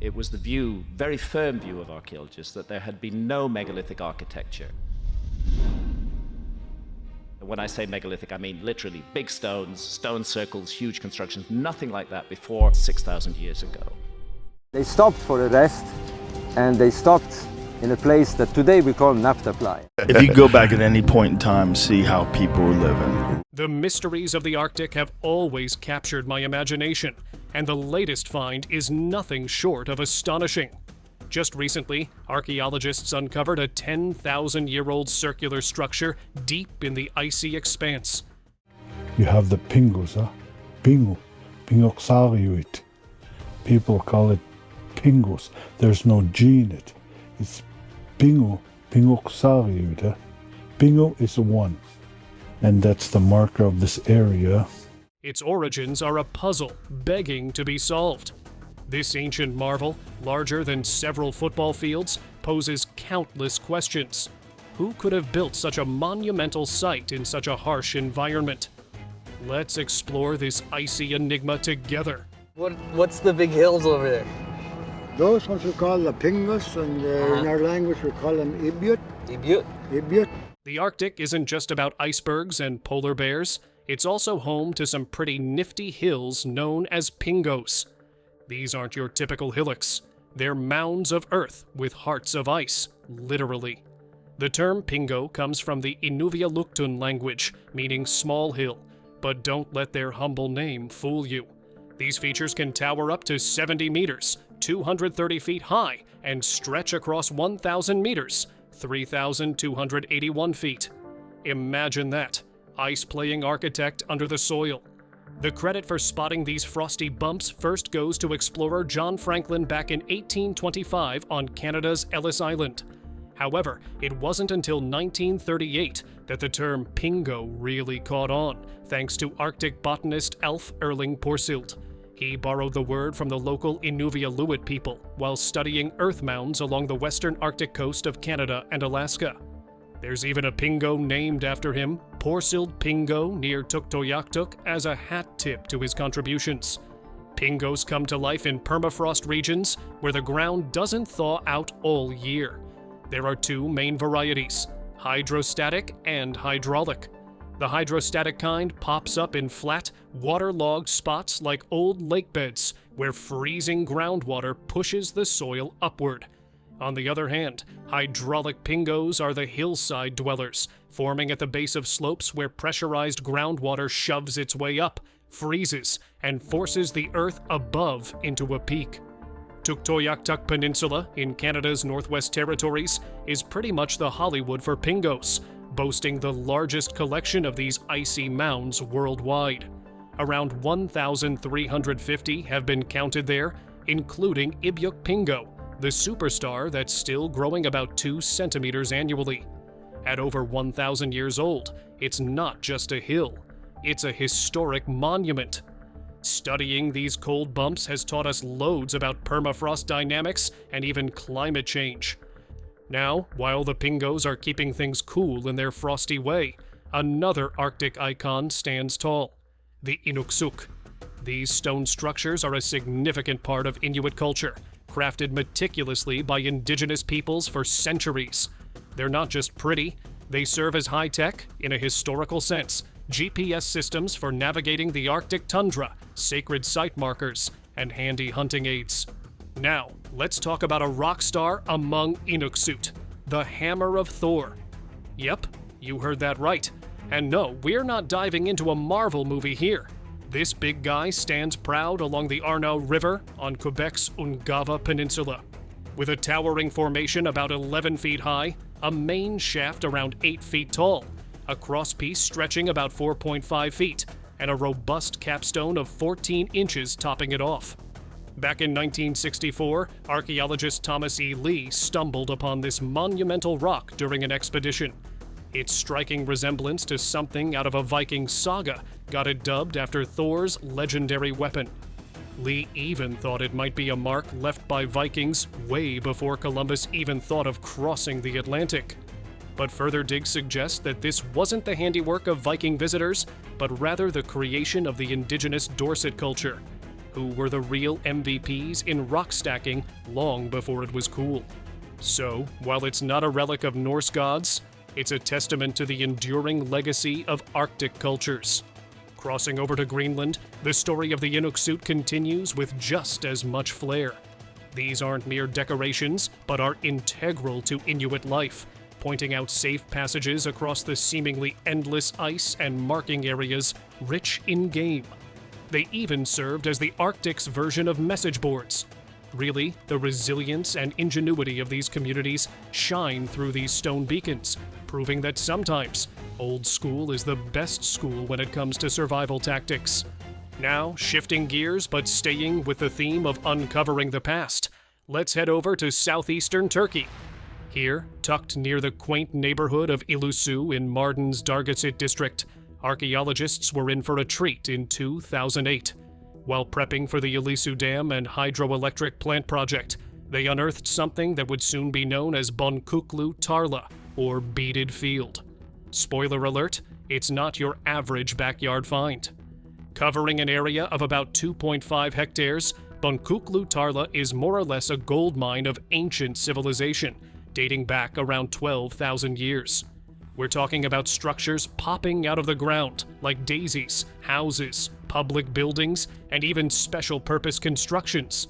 It was the view, very firm view of archaeologists, that there had been no megalithic architecture. When I say megalithic, I mean literally big stones, stone circles, huge constructions, nothing like that before 6,000 years ago. They stopped for a rest, and they stopped in a place that today we call Naphtali. If you go back at any point in time and see how people were living. The mysteries of the Arctic have always captured my imagination, and the latest find is nothing short of astonishing. Just recently, archaeologists uncovered a 10,000-year-old circular structure deep in the icy expanse. You have the pingus, Pingu, Pingoxariuit. People call it pingus. There's no G in it. It's Pingu, Pingoxariuit. Pingu is one, and that's the marker of this area. Its origins are a puzzle begging to be solved. This ancient marvel, larger than several football fields, poses countless questions. Who could have built such a monumental site in such a harsh environment? Let's explore this icy enigma together. What's the big hills over there? Those ones we call the pingus, and in our language we call them ibiut. Ibiut? Ibiut. The Arctic isn't just about icebergs and polar bears. It's also home to some pretty nifty hills known as pingos. These aren't your typical hillocks. They're mounds of earth with hearts of ice, literally. The term pingo comes from the Inuvialuktun language, meaning small hill, but don't let their humble name fool you. These features can tower up to 70 meters, 230 feet high, and stretch across 1,000 meters, 3,281 feet. Imagine that, ice-playing architect under the soil. The credit for spotting these frosty bumps first goes to explorer John Franklin back in 1825 on Canada's Ellis Island. However, it wasn't until 1938 that the term pingo really caught on, thanks to Arctic botanist Alf Erling Porsild. He borrowed the word from the local Inuvialuit people while studying earth mounds along the western Arctic coast of Canada and Alaska. There's even a pingo named after him, Porsild Pingo near Tuktoyaktuk, as a hat tip to his contributions. Pingos come to life in permafrost regions where the ground doesn't thaw out all year. There are two main varieties, hydrostatic and hydraulic. The hydrostatic kind pops up in flat, waterlogged spots like old lake beds where freezing groundwater pushes the soil upward. On the other hand, hydraulic pingos are the hillside dwellers, forming at the base of slopes where pressurized groundwater shoves its way up, freezes, and forces the earth above into a peak. Tuktoyaktuk Peninsula in Canada's Northwest Territories is pretty much the Hollywood for pingos, boasting the largest collection of these icy mounds worldwide. Around 1,350 have been counted there, including Ibiuk Pingo, the superstar that's still growing about 2 centimeters annually. At over 1,000 years old, it's not just a hill, it's a historic monument. Studying these cold bumps has taught us loads about permafrost dynamics and even climate change. Now, while the pingos are keeping things cool in their frosty way, another Arctic icon stands tall, the Inuksuk. These stone structures are a significant part of Inuit culture, crafted meticulously by indigenous peoples for centuries. They're not just pretty, they serve as high-tech, in a historical sense, GPS systems for navigating the Arctic tundra, sacred site markers, and handy hunting aids. Now, let's talk about a rock star among Inuksut, the Hammer of Thor. Yep, you heard that right. And no, we're not diving into a Marvel movie here. This big guy stands proud along the Arno River on Quebec's Ungava Peninsula. With a towering formation about 11 feet high, a main shaft around 8 feet tall, a crosspiece stretching about 4.5 feet, and a robust capstone of 14 inches topping it off. Back in 1964, archaeologist Thomas E. Lee stumbled upon this monumental rock during an expedition. Its striking resemblance to something out of a Viking saga got it dubbed after Thor's legendary weapon. Lee even thought it might be a mark left by Vikings way before Columbus even thought of crossing the Atlantic. But further digs suggest that this wasn't the handiwork of Viking visitors, but rather the creation of the indigenous Dorset culture. who were the real MVPs in rock stacking long before it was cool. So, while it's not a relic of Norse gods, it's a testament to the enduring legacy of Arctic cultures. Crossing over to Greenland, the story of the Inuksut continues with just as much flair. These aren't mere decorations, but are integral to Inuit life, pointing out safe passages across the seemingly endless ice and marking areas rich in game. They even served as the Arctic's version of message boards. Really, the resilience and ingenuity of these communities shine through these stone beacons, proving that sometimes old school is the best school when it comes to survival tactics. Now, shifting gears but staying with the theme of uncovering the past, let's head over to southeastern Turkey. Here, tucked near the quaint neighborhood of Ilusu in Mardin's Dargasit district, archaeologists were in for a treat in 2008. While prepping for the Ilusu Dam and hydroelectric plant project, they unearthed something that would soon be known as Bonkuklu Tarla, or beaded field. Spoiler alert, it's not your average backyard find. Covering an area of about 2.5 hectares, Bonkuklu Tarla is more or less a gold mine of ancient civilization, dating back around 12,000 years. We're talking about structures popping out of the ground, like daisies, houses, public buildings, and even special-purpose constructions.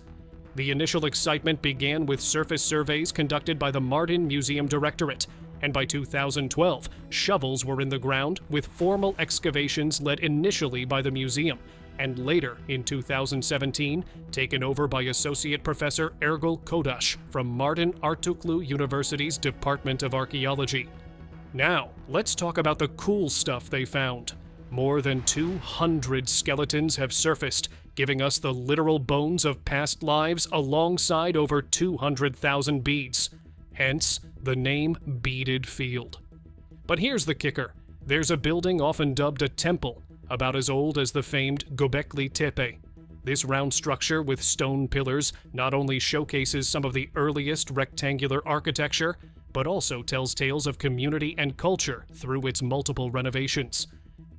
The initial excitement began with surface surveys conducted by the Mardin Museum Directorate, and by 2012, shovels were in the ground with formal excavations led initially by the museum, and later, in 2017, taken over by Associate Professor Ergül Kodaş from Mardin Artuklu University's Department of Archaeology. Now, let's talk about the cool stuff they found. More than 200 skeletons have surfaced, giving us the literal bones of past lives alongside over 200,000 beads. Hence, the name Beaded Field. But here's the kicker. There's a building often dubbed a temple, about as old as the famed Göbekli Tepe. This round structure with stone pillars not only showcases some of the earliest rectangular architecture, but also tells tales of community and culture through its multiple renovations.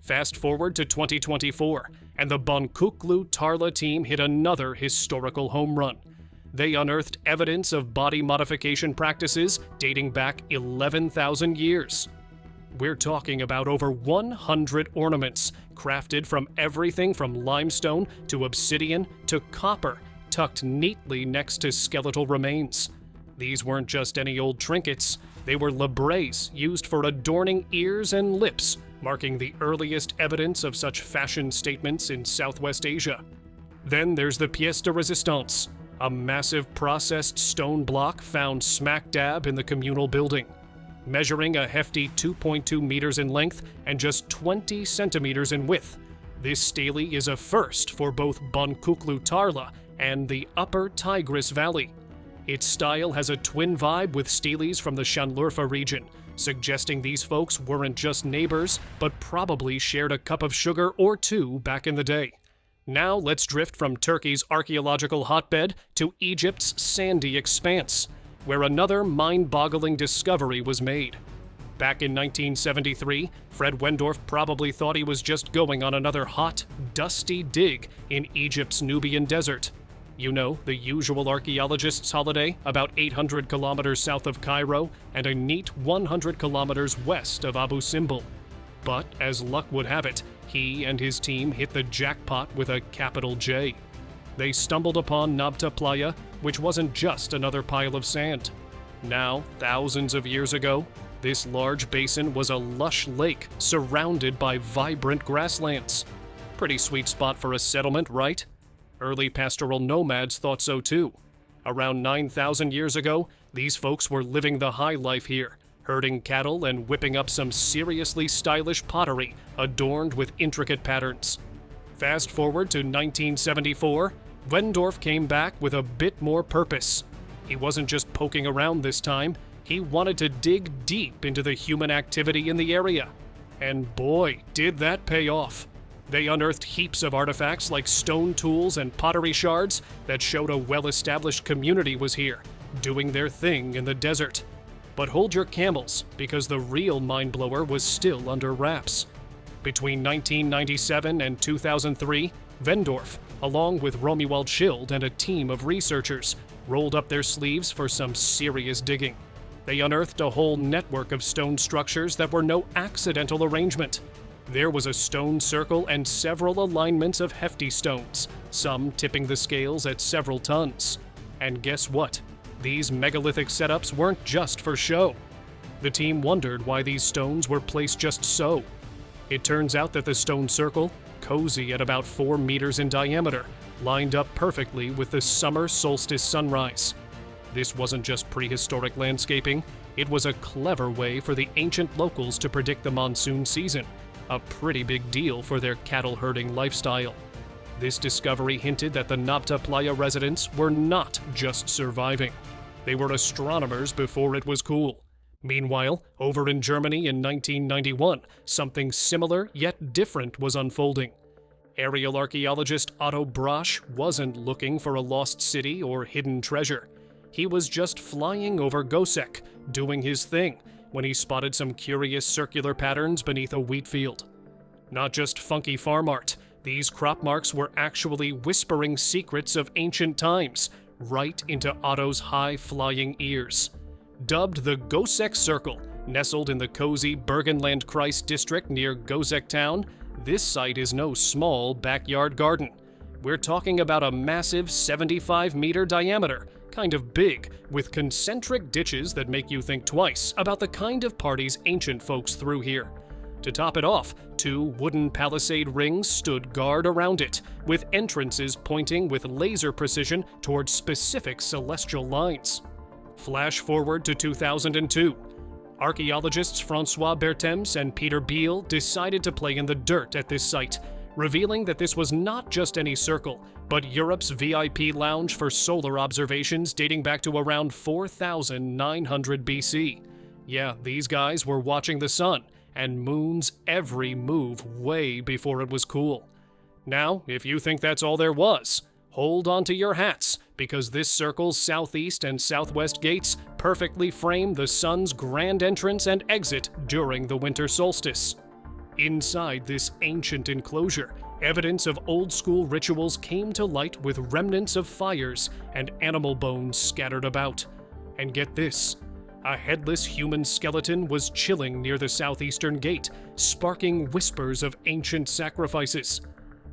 Fast forward to 2024, and the Bonkuklu Tarla team hit another historical home run. They unearthed evidence of body modification practices dating back 11,000 years. We're talking about over 100 ornaments, crafted from everything from limestone to obsidian to copper, tucked neatly next to skeletal remains. These weren't just any old trinkets, they were labrets used for adorning ears and lips, marking the earliest evidence of such fashion statements in Southwest Asia. Then there's the pièce de résistance, a massive processed stone block found smack dab in the communal building. Measuring a hefty 2.2 meters in length and just 20 centimeters in width, this stele is a first for both Bonkuklu Tarla and the Upper Tigris Valley. Its style has a twin vibe with steles from the Şanlıurfa region, suggesting these folks weren't just neighbors, but probably shared a cup of sugar or two back in the day. Now let's drift from Turkey's archaeological hotbed to Egypt's sandy expanse, where another mind-boggling discovery was made. Back in 1973, Fred Wendorf probably thought he was just going on another hot, dusty dig in Egypt's Nubian desert. You know, the usual archaeologist's holiday, about 800 kilometers south of Cairo and a neat 100 kilometers west of Abu Simbel. But, as luck would have it, he and his team hit the jackpot with a capital J. They stumbled upon Nabta Playa, which wasn't just another pile of sand. Now, thousands of years ago, this large basin was a lush lake surrounded by vibrant grasslands. Pretty sweet spot for a settlement, right? Early pastoral nomads thought so too. Around 9,000 years ago, these folks were living the high life here, herding cattle and whipping up some seriously stylish pottery adorned with intricate patterns. Fast forward to 1974, Wendorf came back with a bit more purpose. He wasn't just poking around this time, he wanted to dig deep into the human activity in the area. And boy, did that pay off. They unearthed heaps of artifacts like stone tools and pottery shards that showed a well-established community was here, doing their thing in the desert. But hold your camels, because the real mind-blower was still under wraps. Between 1997 and 2003, Vendorf, along with Romuald Schild and a team of researchers, rolled up their sleeves for some serious digging. They unearthed a whole network of stone structures that were no accidental arrangement. There was a stone circle and several alignments of hefty stones, some tipping the scales at several tons. And guess what? These megalithic setups weren't just for show. The team wondered why these stones were placed just so. It turns out that the stone circle, cozy at about 4 meters in diameter, lined up perfectly with the summer solstice sunrise. This wasn't just prehistoric landscaping, it was a clever way for the ancient locals to predict the monsoon season, a pretty big deal for their cattle-herding lifestyle. This discovery hinted that the Nabta Playa residents were not just surviving. They were astronomers before it was cool. Meanwhile, over in Germany in 1991, something similar yet different was unfolding. Aerial archaeologist Otto Brasch wasn't looking for a lost city or hidden treasure. He was just flying over Gosek, doing his thing, when he spotted some curious circular patterns beneath a wheat field. Not just funky farm art, these crop marks were actually whispering secrets of ancient times, right into Otto's high-flying ears. Dubbed the Gosek Circle, nestled in the cozy Burgenlandkreis district near Gosek town, this site is no small backyard garden. We're talking about a massive 75-meter diameter, kind of big, with concentric ditches that make you think twice about the kind of parties ancient folks threw here. To top it off, 2 wooden palisade rings stood guard around it, with entrances pointing with laser precision towards specific celestial lines. Flash forward to 2002. Archaeologists Francois Berthems and Peter Biel decided to play in the dirt at this site, revealing that this was not just any circle, but Europe's VIP lounge for solar observations dating back to around 4,900 BC. Yeah, these guys were watching the sun and moon's every move way before it was cool. Now, if you think that's all there was, hold on to your hats, because this circle's southeast and southwest gates perfectly frame the sun's grand entrance and exit during the winter solstice. Inside this ancient enclosure, evidence of old-school rituals came to light with remnants of fires and animal bones scattered about. And get this, a headless human skeleton was chilling near the southeastern gate, sparking whispers of ancient sacrifices.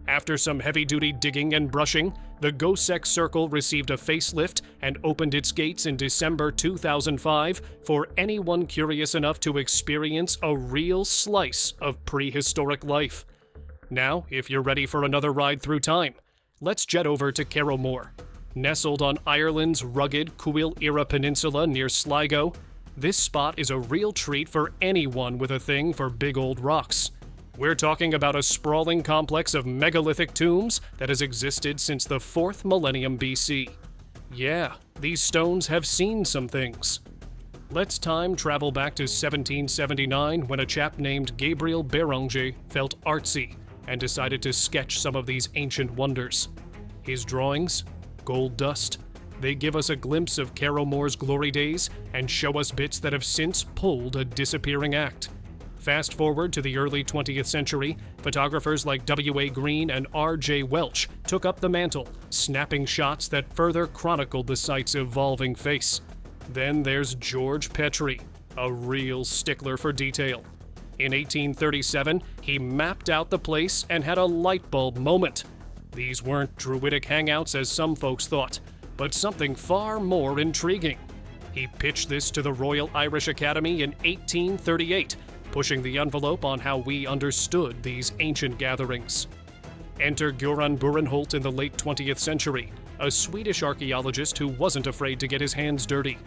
After some heavy-duty digging and brushing, the Gosek Circle received a facelift and opened its gates in December 2005 for anyone curious enough to experience a real slice of prehistoric life. Now, if you're ready for another ride through time, let's jet over to Carrowmore. Nestled on Ireland's rugged Cuil-era peninsula near Sligo, this spot is a real treat for anyone with a thing for big old rocks. We're talking about a sprawling complex of megalithic tombs that has existed since the 4th millennium BC. Yeah, these stones have seen some things. Let's time travel back to 1779 when a chap named Gabriel Béranger felt artsy and decided to sketch some of these ancient wonders. His drawings, gold dust, they give us a glimpse of Carrowmore's glory days and show us bits that have since pulled a disappearing act. Fast forward to the early 20th century, photographers like W.A. Green and R.J. Welch took up the mantle, snapping shots that further chronicled the site's evolving face. Then there's George Petrie, a real stickler for detail. In 1837, he mapped out the place and had a light bulb moment. These weren't druidic hangouts as some folks thought, but something far more intriguing. He pitched this to the Royal Irish Academy in 1838, pushing the envelope on how we understood these ancient gatherings. Enter Göran Burenholt in the late 20th century, a Swedish archaeologist who wasn't afraid to get his hands dirty.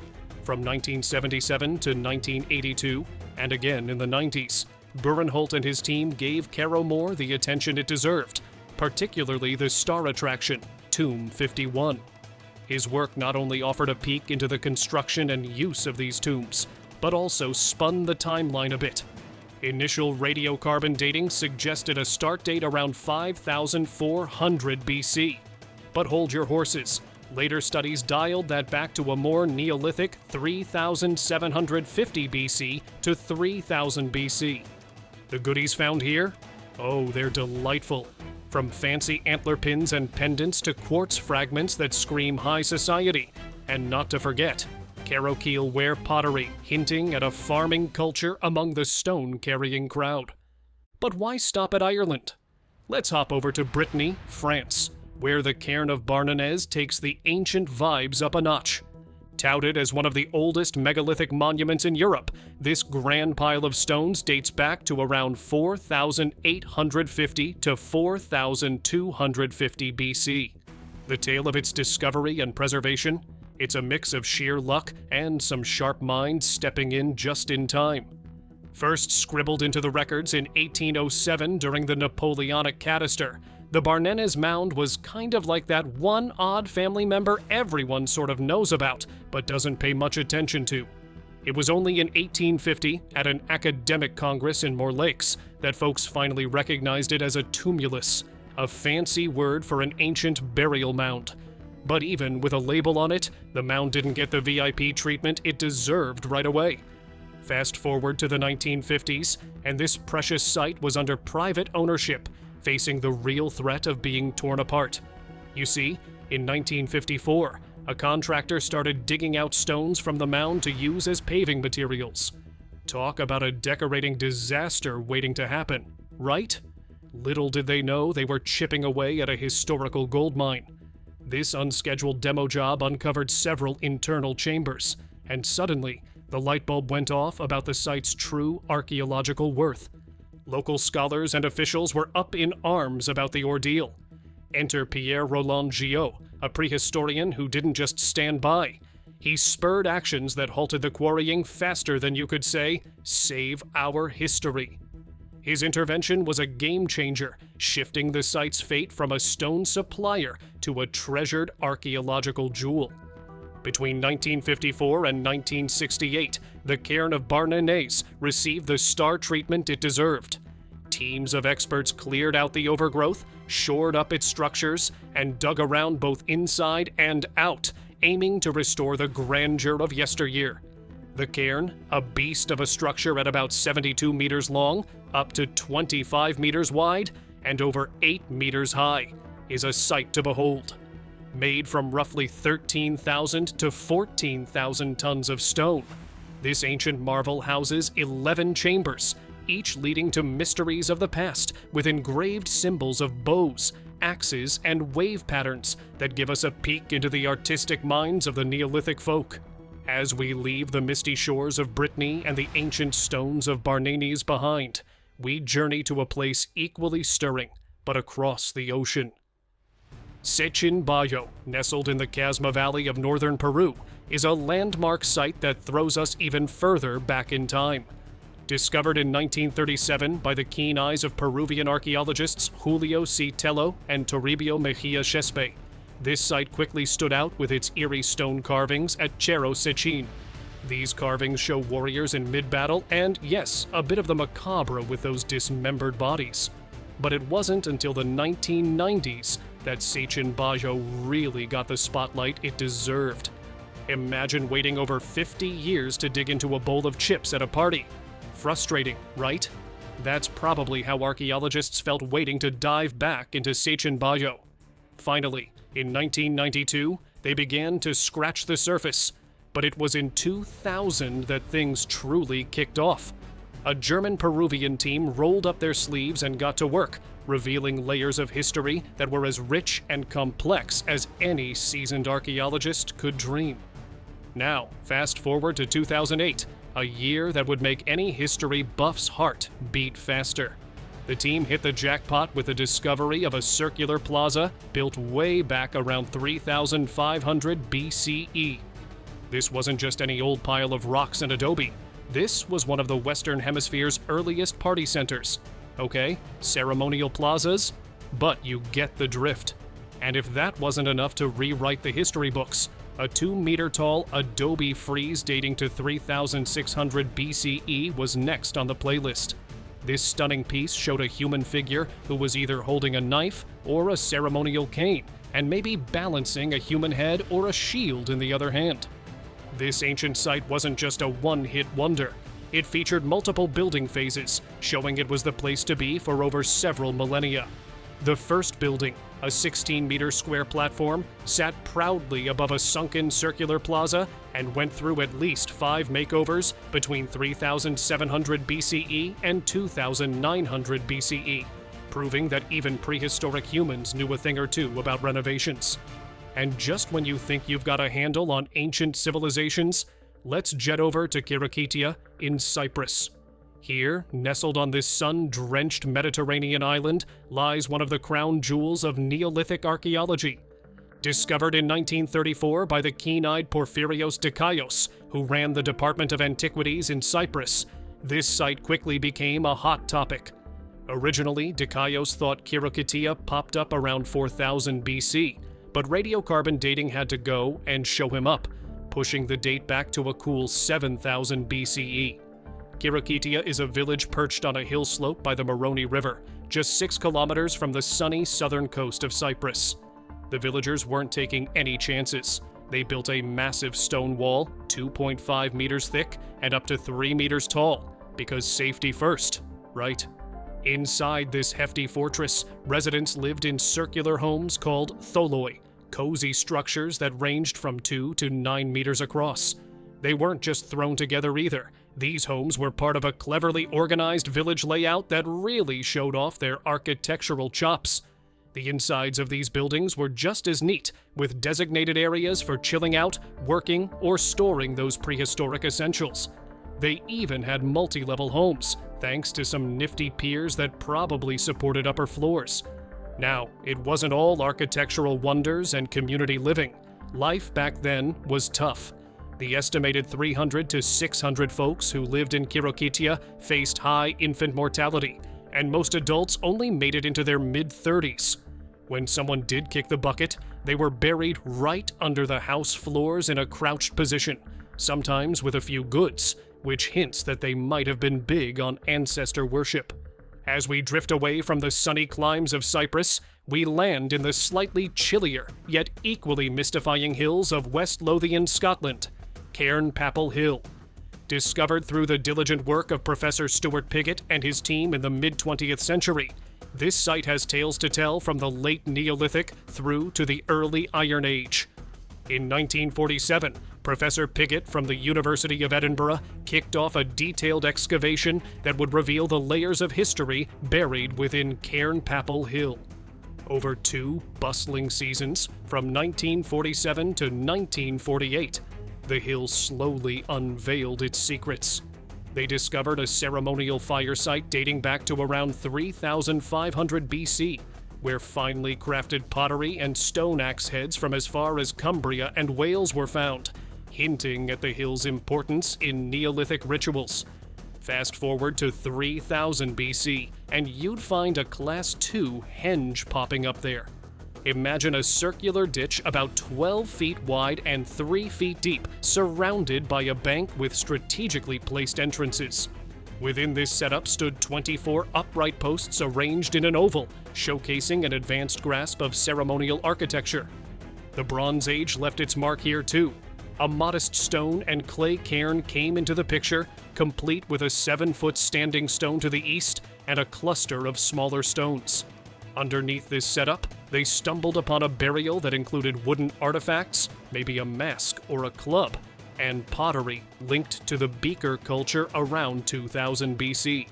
From 1977 to 1982, and again in the 90s, Burenholt and his team gave Carrowmore the attention it deserved, particularly the star attraction, Tomb 51. His work not only offered a peek into the construction and use of these tombs, but also spun the timeline a bit. Initial radiocarbon dating suggested a start date around 5,400 BC. But hold your horses. Later studies dialed that back to a more Neolithic 3,750 BC to 3,000 BC. The goodies found here? Oh, they're delightful. from fancy antler pins and pendants to quartz fragments that scream high society, and not to forget, Carrowkeel ware pottery hinting at a farming culture among the stone-carrying crowd. But why stop at Ireland? Let's hop over to Brittany, France, where the cairn of Barnenez takes the ancient vibes up a notch. Touted as one of the oldest megalithic monuments in Europe, this grand pile of stones dates back to around 4,850 to 4,250 BC. The tale of its discovery and preservation? It's a mix of sheer luck and some sharp minds stepping in just in time. First scribbled into the records in 1807 during the Napoleonic cataster, the Barnenez mound was kind of like that one odd family member everyone sort of knows about, but doesn't pay much attention to. It was only in 1850, at an academic congress in Morlaix, that folks finally recognized it as a tumulus, a fancy word for an ancient burial mound. But even with a label on it, the mound didn't get the VIP treatment it deserved right away. Fast forward to the 1950s, and this precious site was under private ownership, facing the real threat of being torn apart. You see, in 1954, a contractor started digging out stones from the mound to use as paving materials. Talk about a decorating disaster waiting to happen, right? Little did they know they were chipping away at a historical gold mine. This unscheduled demo job uncovered several internal chambers, and suddenly, the light bulb went off about the site's true archaeological worth. Local scholars and officials were up in arms about the ordeal. Enter Pierre Roland Gillot, a prehistorian who didn't just stand by. He spurred actions that halted the quarrying faster than you could say, "Save our history." His intervention was a game changer, shifting the site's fate from a stone supplier to a treasured archaeological jewel. Between 1954 and 1968, the cairn of Barnenez received the star treatment it deserved. Teams of experts cleared out the overgrowth, shored up its structures, and dug around both inside and out, aiming to restore the grandeur of yesteryear. The cairn, a beast of a structure at about 72 meters long, up to 25 meters wide, and over 8 meters high, is a sight to behold. Made from roughly 13,000 to 14,000 tons of stone, this ancient marvel houses 11 chambers, each leading to mysteries of the past with engraved symbols of bows, axes, and wave patterns that give us a peek into the artistic minds of the Neolithic folk. As we leave the misty shores of Brittany and the ancient stones of Barnenez behind, we journey to a place equally stirring, but across the ocean. Sechin Bayo, nestled in the Casma Valley of northern Peru, is a landmark site that throws us even further back in time. Discovered in 1937 by the keen eyes of Peruvian archaeologists Julio C. Tello and Toribio Mejia Chespe, this site quickly stood out with its eerie stone carvings at Cerro Sechin. These carvings show warriors in mid-battle and, yes, a bit of the macabre with those dismembered bodies. But it wasn't until the 1990s that Sechin Bayo really got the spotlight it deserved. Imagine waiting over 50 years to dig into a bowl of chips at a party. Frustrating, right? That's probably how archaeologists felt waiting to dive back into Sechin Bayo. Finally, in 1992, they began to scratch the surface, but it was in 2000 that things truly kicked off. A German-Peruvian team rolled up their sleeves and got to work, revealing layers of history that were as rich and complex as any seasoned archaeologist could dream. Now, fast forward to 2008, a year that would make any history buff's heart beat faster. The team hit the jackpot with the discovery of a circular plaza built way back around 3500 BCE. This wasn't just any old pile of rocks and adobe. This was one of the Western Hemisphere's earliest party centers. Okay, ceremonial plazas, but you get the drift. And if that wasn't enough to rewrite the history books, a 2-meter-tall adobe frieze dating to 3600 BCE was next on the playlist. This stunning piece showed a human figure who was either holding a knife or a ceremonial cane, and maybe balancing a human head or a shield in the other hand. This ancient site wasn't just a one-hit wonder. It featured multiple building phases, showing it was the place to be for over several millennia. The first building, a 16-meter square platform, sat proudly above a sunken circular plaza and went through at least 5 makeovers between 3700 BCE and 2900 BCE, proving that even prehistoric humans knew a thing or two about renovations. And just when you think you've got a handle on ancient civilizations, let's jet over to Kirikitia in Cyprus. Here, nestled on this sun-drenched Mediterranean island, lies one of the crown jewels of Neolithic archaeology. Discovered in 1934 by the keen-eyed Porphyrios Dikaios, who ran the Department of Antiquities in Cyprus, this site quickly became a hot topic. Originally, Dikaios thought Kirikitia popped up around 4000 BC, but radiocarbon dating had to go and show him up, pushing the date back to a cool 7000 BCE. Kirikitia is a village perched on a hill slope by the Moroni River, just 6 kilometers from the sunny southern coast of Cyprus. The villagers weren't taking any chances. They built a massive stone wall, 2.5 meters thick and up to 3 meters tall, because safety first, right? Inside this hefty fortress, residents lived in circular homes called tholoi, cozy structures that ranged from 2 to 9 meters across. They weren't just thrown together either. These homes were part of a cleverly organized village layout that really showed off their architectural chops. The insides of these buildings were just as neat, with designated areas for chilling out, working, or storing those prehistoric essentials. They even had multi-level homes, thanks to some nifty piers that probably supported upper floors. Now, it wasn't all architectural wonders and community living. Life back then was tough. The estimated 300 to 600 folks who lived in Kirikitia faced high infant mortality, and most adults only made it into their mid-30s. When someone did kick the bucket, they were buried right under the house floors in a crouched position, sometimes with a few goods, which hints that they might have been big on ancestor worship. As we drift away from the sunny climes of Cyprus, we land in the slightly chillier, yet equally mystifying hills of West Lothian, Scotland, Cairn Papal Hill. Discovered through the diligent work of Professor Stuart Piggott and his team in the mid-20th century, this site has tales to tell from the late Neolithic through to the early Iron Age. In 1947, Professor Piggott from the University of Edinburgh kicked off a detailed excavation that would reveal the layers of history buried within Cairn Papal Hill. Over 2 bustling seasons, from 1947 to 1948, the hill slowly unveiled its secrets. They discovered a ceremonial fire site dating back to around 3500 BC, where finely crafted pottery and stone axe heads from as far as Cumbria and Wales were found, hinting at the hill's importance in Neolithic rituals. Fast forward to 3000 BC, and you'd find a Class II henge popping up there. Imagine a circular ditch about 12 feet wide and 3 feet deep, surrounded by a bank with strategically placed entrances. Within this setup stood 24 upright posts arranged in an oval, showcasing an advanced grasp of ceremonial architecture. The Bronze Age left its mark here too. A modest stone and clay cairn came into the picture, complete with a 7-foot standing stone to the east and a cluster of smaller stones. Underneath this setup, they stumbled upon a burial that included wooden artifacts, maybe a mask or a club, and pottery linked to the beaker culture around 2000 BC.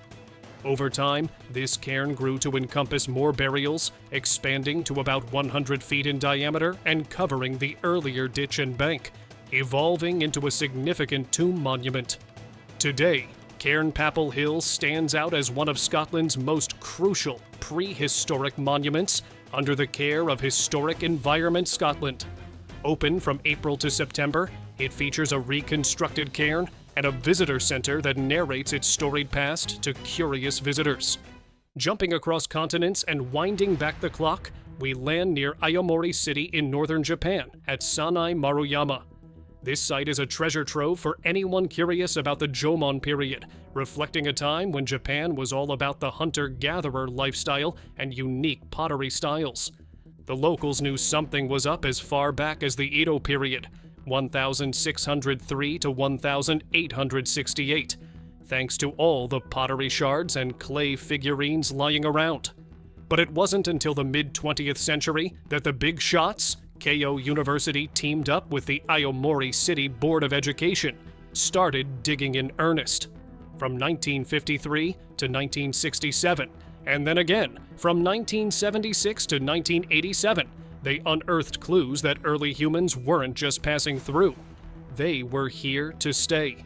Over time, this cairn grew to encompass more burials, expanding to about 100 feet in diameter and covering the earlier ditch and bank, evolving into a significant tomb monument. Today, Cairn Papal Hill stands out as one of Scotland's most crucial prehistoric monuments under the care of Historic Environment Scotland. Open from April to September, it features a reconstructed cairn and a visitor center that narrates its storied past to curious visitors. Jumping across continents and winding back the clock, we land near Aomori City in northern Japan at Sanai Maruyama. This site is a treasure trove for anyone curious about the Jomon period, reflecting a time when Japan was all about the hunter-gatherer lifestyle and unique pottery styles. The locals knew something was up as far back as the Edo period, 1603 to 1868, thanks to all the pottery shards and clay figurines lying around. But it wasn't until the mid-20th century that the big shots, Keio University teamed up with the Aomori City Board of Education, started digging in earnest. From 1953 to 1967, and then again from 1976 to 1987, they unearthed clues that early humans weren't just passing through. They were here to stay.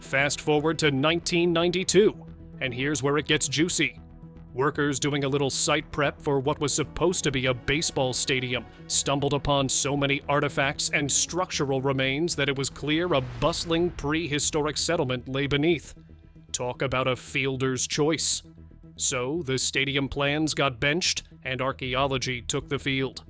Fast forward to 1992, and here's where it gets juicy. Workers doing a little site prep for what was supposed to be a baseball stadium stumbled upon so many artifacts and structural remains that it was clear a bustling prehistoric settlement lay beneath. Talk about a fielder's choice. So the stadium plans got benched and archaeology took the field.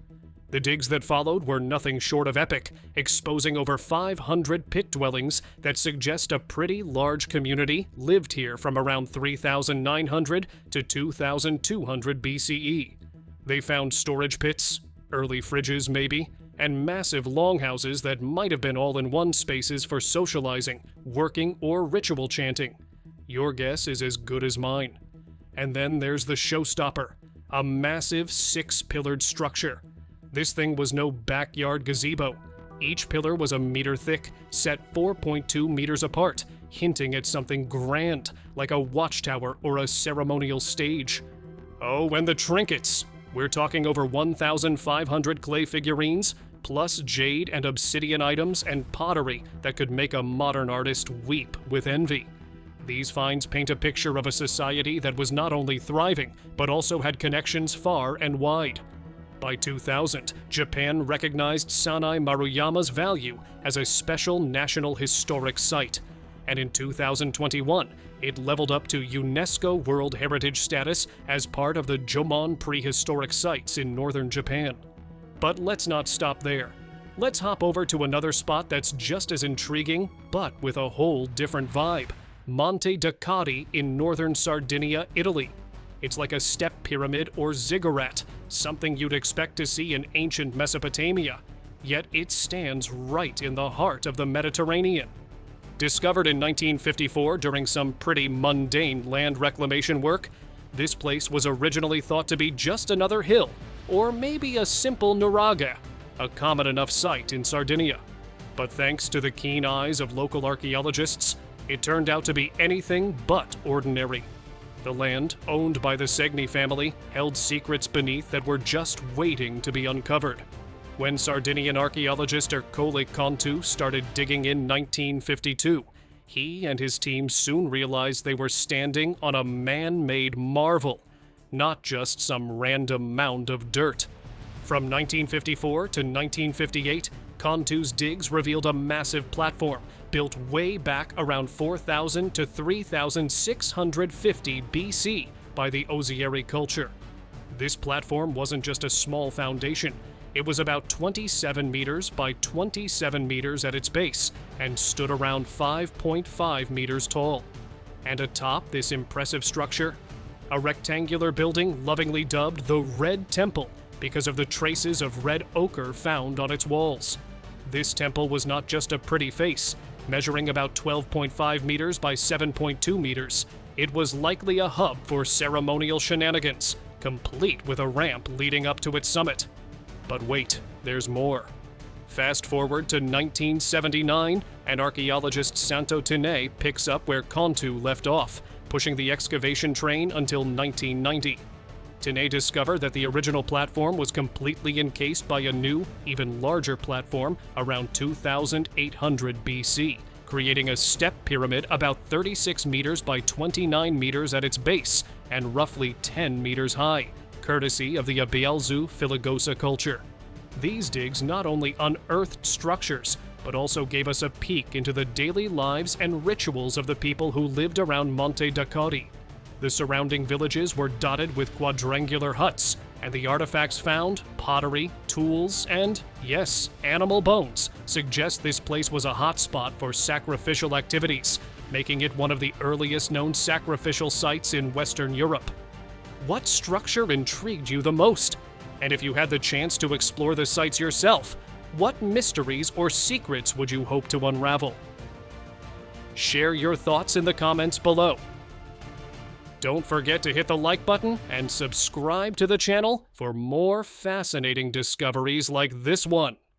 The digs that followed were nothing short of epic, exposing over 500 pit dwellings that suggest a pretty large community lived here from around 3,900 to 2,200 BCE. They found storage pits, early fridges maybe, and massive longhouses that might have been all-in-one spaces for socializing, working, or ritual chanting. Your guess is as good as mine. And then there's the showstopper, a massive 6-pillared structure. This thing was no backyard gazebo. Each pillar was a meter thick, set 4.2 meters apart, hinting at something grand, like a watchtower or a ceremonial stage. Oh, and the trinkets! We're talking over 1,500 clay figurines, plus jade and obsidian items and pottery that could make a modern artist weep with envy. These finds paint a picture of a society that was not only thriving, but also had connections far and wide. By 2000, Japan recognized Sanai Maruyama's value as a special national historic site, and in 2021, it leveled up to UNESCO World Heritage status as part of the Jomon Prehistoric Sites in northern Japan. But let's not stop there. Let's hop over to another spot that's just as intriguing, but with a whole different vibe. Monte Ducati in northern Sardinia, Italy. It's like a step pyramid or ziggurat, something you'd expect to see in ancient Mesopotamia, yet it stands right in the heart of the Mediterranean. Discovered in 1954 during some pretty mundane land reclamation work, this place was originally thought to be just another hill, or maybe a simple nuraga, a common enough sight in Sardinia. But thanks to the keen eyes of local archaeologists, it turned out to be anything but ordinary. The land, owned by the Segni family, held secrets beneath that were just waiting to be uncovered. When Sardinian archaeologist Ercole Contu started digging in 1952, he and his team soon realized they were standing on a man-made marvel, not just some random mound of dirt. From 1954 to 1958, Contu's digs revealed a massive platform built way back around 4,000 to 3,650 BC by the Ozieri culture. This platform wasn't just a small foundation. It was about 27 meters by 27 meters at its base and stood around 5.5 meters tall. And atop this impressive structure, a rectangular building lovingly dubbed the Red Temple because of the traces of red ochre found on its walls. This temple was not just a pretty face, measuring about 12.5 meters by 7.2 meters. It was likely a hub for ceremonial shenanigans, complete with a ramp leading up to its summit. But wait, there's more. Fast forward to 1979, and archaeologist Santo Tine picks up where Contu left off, pushing the excavation train until 1990. Tine discovered that the original platform was completely encased by a new, even larger platform around 2,800 BC, creating a step pyramid about 36 meters by 29 meters at its base and roughly 10 meters high, courtesy of the Abialzu Filigosa culture. These digs not only unearthed structures, but also gave us a peek into the daily lives and rituals of the people who lived around Monte Ducati. The surrounding villages were dotted with quadrangular huts, and the artifacts found, pottery, tools, and, yes, animal bones, suggest this place was a hotspot for sacrificial activities, making it one of the earliest known sacrificial sites in Western Europe. What structure intrigued you the most? And if you had the chance to explore the sites yourself, what mysteries or secrets would you hope to unravel? Share your thoughts in the comments below. Don't forget to hit the like button and subscribe to the channel for more fascinating discoveries like this one.